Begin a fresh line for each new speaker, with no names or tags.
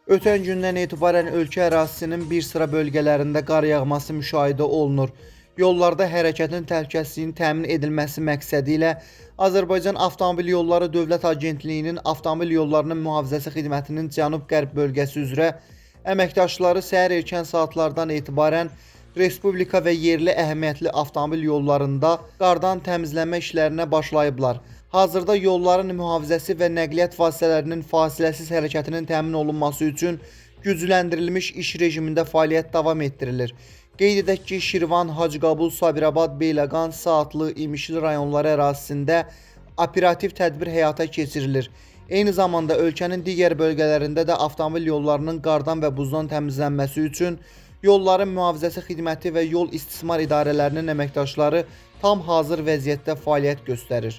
Ötən gündən etibarən ölkə ərazisinin bir sıra bölgələrində qar yağması müşahidə olunur. Yollarda hərəkətin təhlükəsizliyinin təmin edilməsi məqsədilə Azərbaycan Avtomobil Yolları Dövlət Agentliyinin Avtomobil Yollarının Mühafizəsi Xidmətinin Cənub-Qərb bölgəsi üzrə əməkdaşları səhər erkən saatlardan etibarən Respublika və yerli əhəmiyyətli avtomobil yollarında qardan təmizlənmə işlərinə başlayıblar. Hazırda yolların mühafizəsi və nəqliyyat vasitələrinin fasiləsiz hərəkətinin təmin olunması üçün gücləndirilmiş iş rejimində fəaliyyət davam etdirilir. Qeyd edək ki, Şirvan, Hacıqabul, Sabirabad, Beyləqan, Saatlı, İmişli rayonları ərazisində operativ tədbir həyata keçirilir. Eyni zamanda ölkənin digər bölgələrində də avtomobil yollarının qardan və buzdan təmizlənməsi üçün Yolların Mühafizəsi Xidməti və Yol İstismar İdarələrinin əməkdaşları tam hazır vəziyyətdə fəaliyyət göstərir.